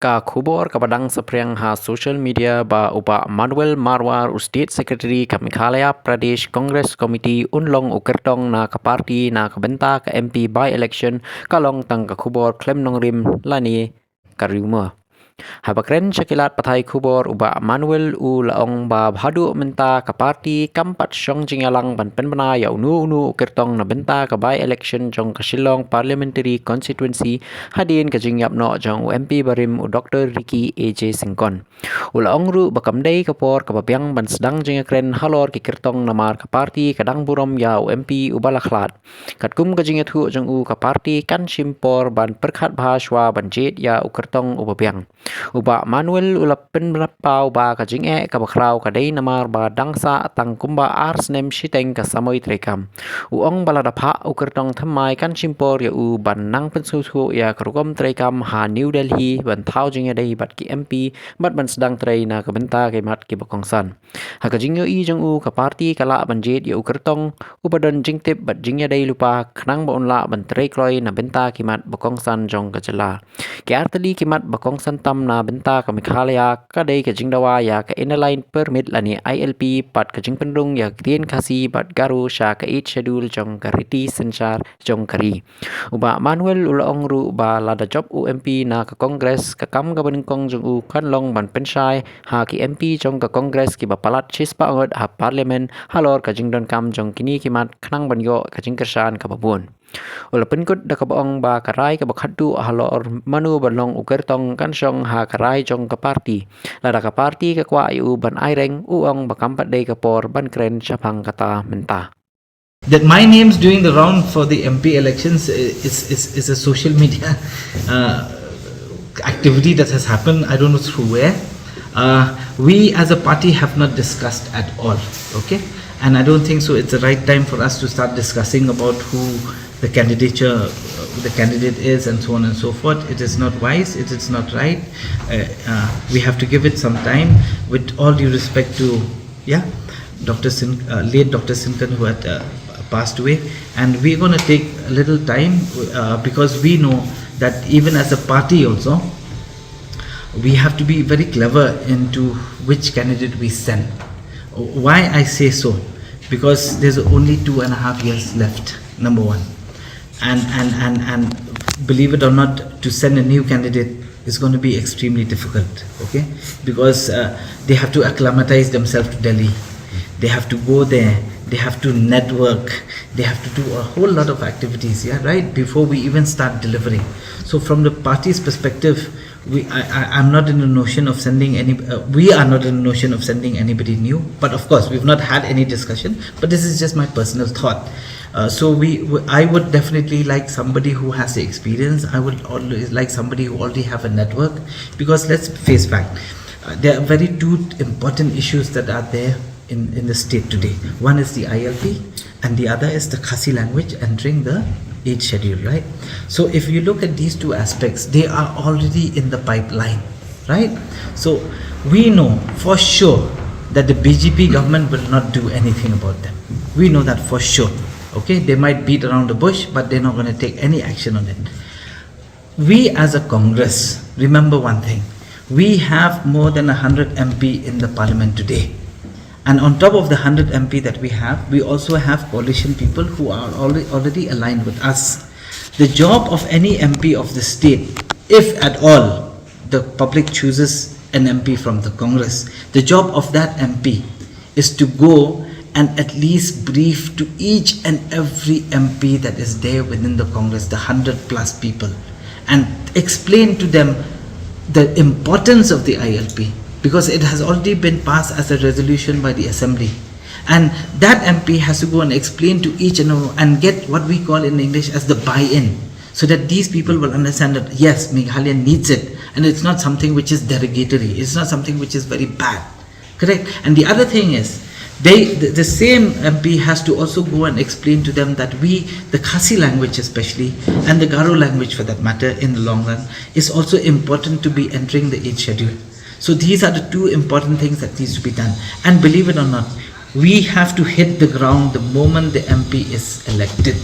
Ka Khubor ka badang sapriang ha social media ba upa Manuel Marwar State Secretary ka Meghalaya Pradesh Congress Committee unlong ukertong na ka party na kabenta ka MP by election kalong tang ka Khubor klem nong rim lani karuma. Habakren syakilat patai Khubor uba Manuel u laong ba bhadu menta ka party kampat syong jingalang ban penbana ya unu kertong na benta ka by election jong ka Shillong parliamentary constituency hadin ka jingyap no jong MP barim u Dr. Ricky AJ Singkon. Ulaong ru bakamday kapor kapabyang ban sedang jingakren halor ki kertong namar ka party kadang burom ya u MP u balaklat. Katkum ka jingat hu jong u ka party kan shimpor ban perkhat bahaswa ban jet ya u kertong u babyang. Uba Manuel ulapin berapau ba ka jing'e ka bakraw ka day namar ba dangsa atang kumba ars nem shiteng ka samoy trekam. Uong baladapha ukertong thamai kan chimpor ya u ban nang pensusu ya karugom trekam ha New Delhi ban thau jing'e day bat ki MP bat ban sedang trei na ka benta ke mat ki bakongsan. Ha ka jing'e i jong u ka party kala ban jet ya ukertong ubadon jingtip bat jing'e day lupa khnang ba unla ban trei kloi na benta ki mat bakongsan jong ka jela. Ki artali ki mat bakongsan tam na benta ka Meghalaya ka day ka jingdawa ya ka inline permit lani ILP pat ka jingpendung ya tien kasi bat garu sya ka 8 schedule jong ka riti sensar jong kari. Uba Manuel ulaong ru ba lada job UMP na ka Congress ka kam ka baningkong jong u kanlong ban pensyai ha ki MP jong ka Congress ki bapalat chispa ngot ha parliament halor ka jingdon kam jong kini kimat khnang banyo ka jingkersan ka babun. Ulapin kut da kabaong ba karay ka bakhatu halor manu balong ukertong kansyong ha karay jong ka party. Lada ka party ka kwa yu ban aireng uong bakampat day ka por ban kren syapang kata menta. That my name's doing the round for the MP elections is a social media activity that has happened. I don't know through where. We as a party have not discussed at all. Okay, and I don't think so. It's the right time for us to start discussing about who the candidate is and so on and so forth. It is not wise. It is not right. We have to give it some time. With all due respect to late Dr. Sinkan who had passed away, and we're going to take a little time because we know that even as a party also we have to be very clever into which candidate we send. Why I say so? Because there's only 2.5 years left, number one, and believe it or not, to send a new candidate is going to be extremely difficult, okay, because they have to acclimatize themselves to Delhi, they have to go there, they have to network, they have to do a whole lot of activities, right, before we even start delivering. So from the party's perspective, I'm not in the notion of sending we are not in the notion of sending anybody new, but of course we've not had any discussion, but this is just my personal thought. So I would definitely like somebody who has the experience. I would always like somebody who already have a network, because let's face fact, there are very two important issues that are there in the state today. One is the ILP and the other is the Khasi language entering the 8th schedule, right? So if you look at these two aspects, they are already in the pipeline, right? So we know for sure that the BJP government will not do anything about them. We know that for sure. Okay, they might beat around the bush, but they're not going to take any action on it. We as a Congress, remember one thing, we have more than 100 MP in the parliament today. And on top of the 100 MP that we have, we also have coalition people who are already aligned with us. The job of any MP of the state, if at all the public chooses an MP from the Congress, the job of that MP is to go and at least brief to each and every MP that is there within the Congress, the 100 plus people, and explain to them the importance of the ILP, because it has already been passed as a resolution by the Assembly, and that MP has to go and explain to each and get what we call in English as the buy-in, so that these people will understand that yes, Meghalaya needs it, and it's not something which is derogatory, it's not something which is very bad, correct? And the other thing is, the same MP has to also go and explain to them that the Khasi language especially, and the Garo language for that matter in the long run, is also important to be entering the 8th schedule. So these are the two important things that needs to be done. And believe it or not, we have to hit the ground the moment the MP is elected.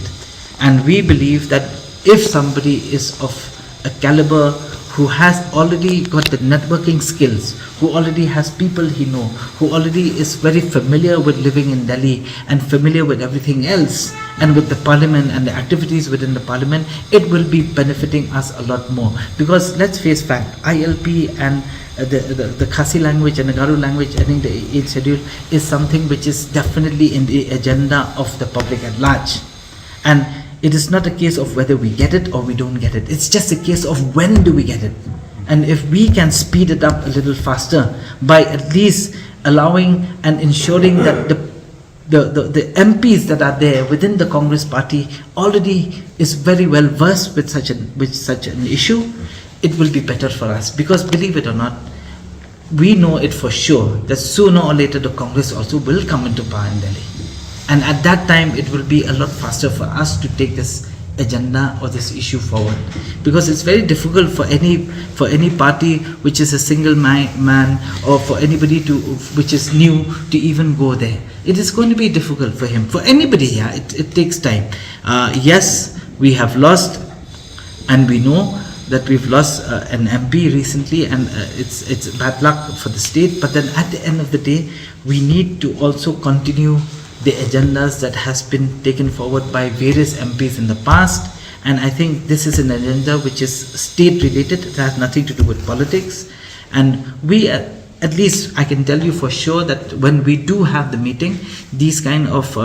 And we believe that if somebody is of a caliber who has already got the networking skills, who already has people he know, who already is very familiar with living in Delhi and familiar with everything else and with the parliament and the activities within the parliament, it will be benefiting us a lot more. Because let's face fact, ILP and the Khasi language and the Garo language, I think the 8th schedule is something which is definitely in the agenda of the public at large. And it is not a case of whether we get it or we don't get it. It's just a case of when do we get it. And if we can speed it up a little faster by at least allowing and ensuring that the MPs that are there within the Congress party already is very well versed with such an issue, it will be better for us. Because believe it or not, we know it for sure that sooner or later the Congress also will come into power in Delhi. And at that time, it will be a lot faster for us to take this agenda or this issue forward. Because it's very difficult for any party which is a single man or for anybody which is new to even go there. It is going to be difficult for him. For anybody, yeah, it takes time. Yes, we have lost, and we know that we've lost an MP recently, and it's bad luck for the state. But then at the end of the day, we need to also continue the agendas that has been taken forward by various MPs in the past. And I think this is an agenda which is state related. It has nothing to do with politics. And we, at least I can tell you for sure that when we do have the meeting, these kind of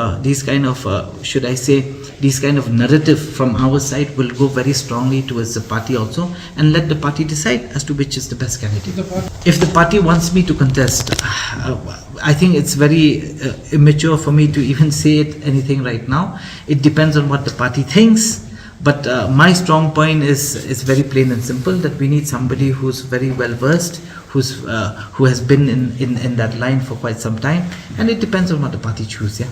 narrative from our side will go very strongly towards the party also, and let the party decide as to which is the best candidate. If the party wants me to contest, I think it's very immature for me to even say anything right now. It depends on what the party thinks. But my strong point is very plain and simple, that we need somebody who's very well versed, who has been in that line for quite some time, and it depends on what the party chooses. Yeah.